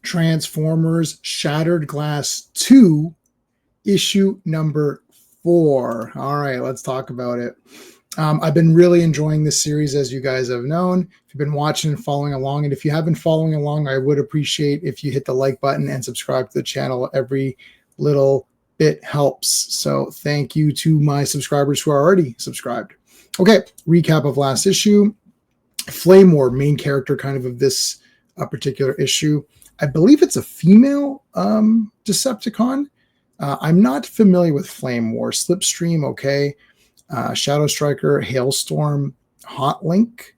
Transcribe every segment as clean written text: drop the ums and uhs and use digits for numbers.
Transformers Shattered Glass 2, issue number 4. All right, let's talk about it. I've been really enjoying this series, as you guys have known. If you've been watching and following along, and if you have been following along, I would appreciate if you hit the like button and subscribe to the channel. Every little bit helps. So thank you to my subscribers who are already subscribed. Okay, recap of last issue. Flame War, main character kind of this particular issue. I believe it's a female Decepticon. I'm not familiar with Flame War. Slipstream, okay. Shadow Striker, Hailstorm, Hot Link,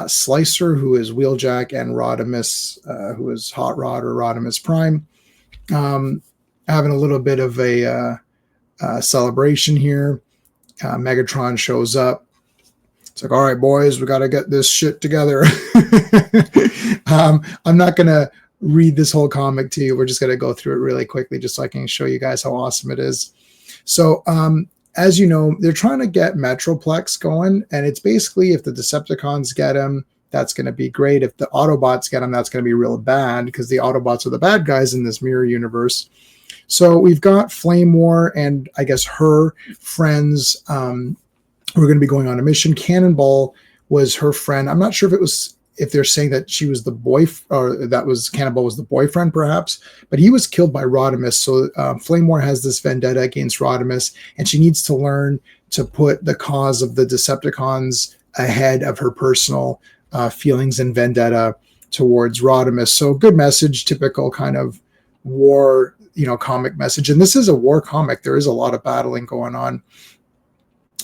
Slicer, who is Wheeljack, and Rodimus, who is Hot Rod or Rodimus Prime. Having a little bit of a celebration here. Megatron shows up. It's like, all right, boys, we got to get this shit together. I'm not going to read this whole comic to you. We're just going to go through it really quickly just so I can show you guys how awesome it is. So, as you know, they're trying to get Metroplex going, and it's basically if the Decepticons get him, that's going to be great. If the Autobots get him, that's going to be real bad because the Autobots are the bad guys in this mirror universe. So we've got Flame War and I guess her friends. We're going to be going on a mission. Cannonball was her friend. I'm not sure if they're saying that she was the or that was Cannonball was the boyfriend, perhaps, but he was killed by Rodimus. So Flame War has this vendetta against Rodimus, and she needs to learn to put the cause of the Decepticons ahead of her personal feelings and vendetta towards Rodimus. So good message, typical kind of war, comic message. And this is a war comic. There is a lot of battling going on.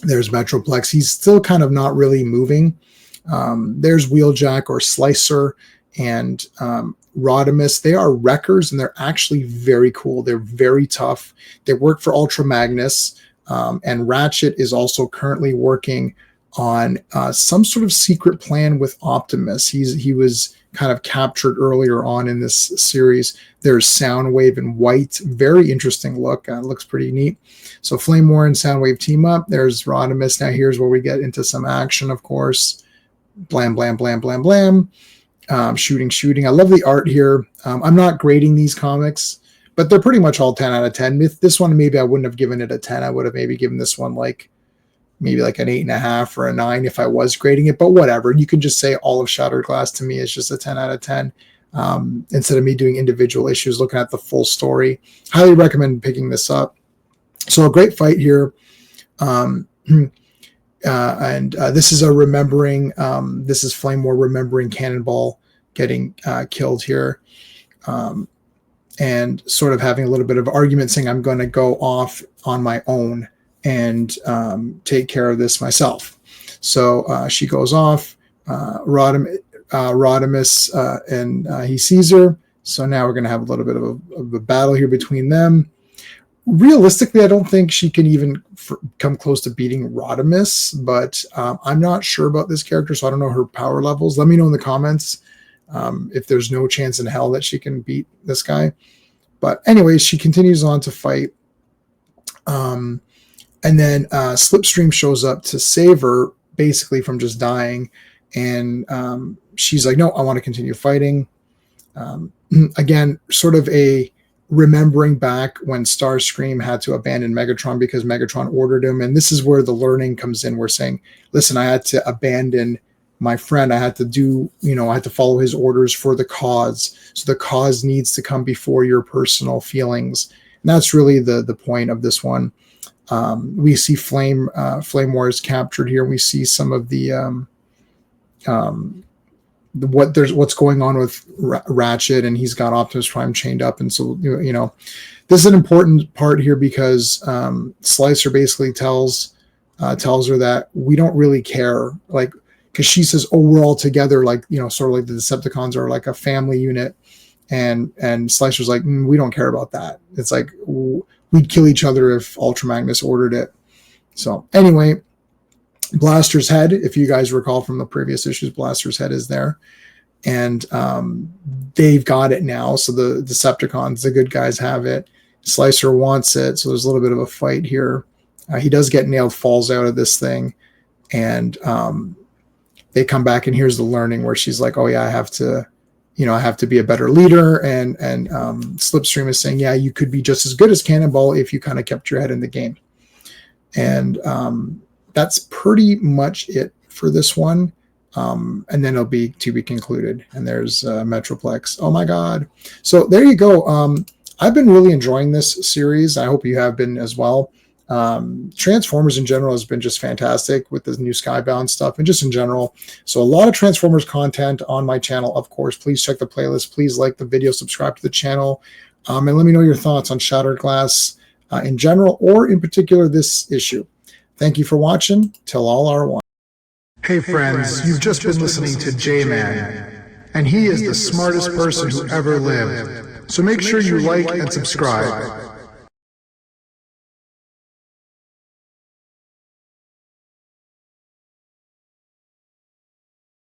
There's Metroplex. He's still kind of not really moving. There's Wheeljack or Slicer and Rodimus. They are wreckers, and they're actually very cool. They're very tough. They work for Ultra Magnus, and Ratchet is also currently working on some sort of secret plan with Optimus. He was kind of captured earlier on in this series. There's Soundwave in white. Very interesting look. Looks pretty neat. So Flame War and Soundwave team up. There's Rodimus. Now here's where we get into some action, of course. Blam, blam, blam, blam, blam. Shooting. I love the art here. I'm not grading these comics, but they're pretty much all 10 out of 10. This one, maybe I wouldn't have given it a 10. I would have maybe given this one maybe like an 8.5 or a 9 if I was grading it, but whatever. You can just say all of Shattered Glass to me is just a 10 out of 10. Instead of me doing individual issues, looking at the full story. Highly recommend picking this up. So a great fight here. And this is a remembering, this is Flame War remembering Cannonball getting killed here. And sort of having a little bit of argument saying, I'm going to go off on my own and take care of this myself. So she goes off, Rodimus, and he sees her. So now we're going to have a little bit of a battle here between them. Realistically, I don't think she can even come close to beating Rodimus, but I'm not sure about this character, so I don't know her power levels. Let me know in the comments if there's no chance in hell that she can beat this guy. But anyways, she continues on to fight. And then Slipstream shows up to save her, basically from just dying. And she's like, no, I want to continue fighting. Again, sort of a remembering back when Starscream had to abandon Megatron because Megatron ordered him. And this is where the learning comes in. We're saying, listen, I had to abandon my friend. I had to do, I had to follow his orders for the cause. So the cause needs to come before your personal feelings. And that's really the point of this one. We see Flame War is captured here. We see some of the what's going on with Ratchet, and he's got Optimus Prime chained up. And so this is an important part here because Slicer basically tells her that we don't really care, like, because she says, oh, we're all together, like, sort of like the Decepticons are like a family unit, and Slicer's like, we don't care about that. It's like we'd kill each other if Ultra Magnus ordered it. So anyway, Blaster's head, if you guys recall from the previous issues, Blaster's head is there. And they've got it now. So the Decepticons, the good guys, have it. Slicer wants it. So there's a little bit of a fight here. He does get nailed, falls out of this thing. And they come back, and here's the learning where she's like, oh, yeah, I have to, I have to be a better leader. And Slipstream is saying, yeah, you could be just as good as Cannonball if you kind of kept your head in the game. And that's pretty much it for this one. And then it'll be to be concluded. And there's Metroplex. Oh my God. So there you go. I've been really enjoying this series. I hope you have been as well. Transformers in general has been just fantastic with the new Skybound stuff and just in general. So a lot of Transformers content on my channel, of course. Please check the playlist. Please like the video, subscribe to the channel, and let me know your thoughts on Shattered Glass in general or in particular this issue. Thank you for watching. Till all are one. Hey friends, you've just been listening to J-Man, and he is the smartest person who ever lived. So make sure you like and subscribe.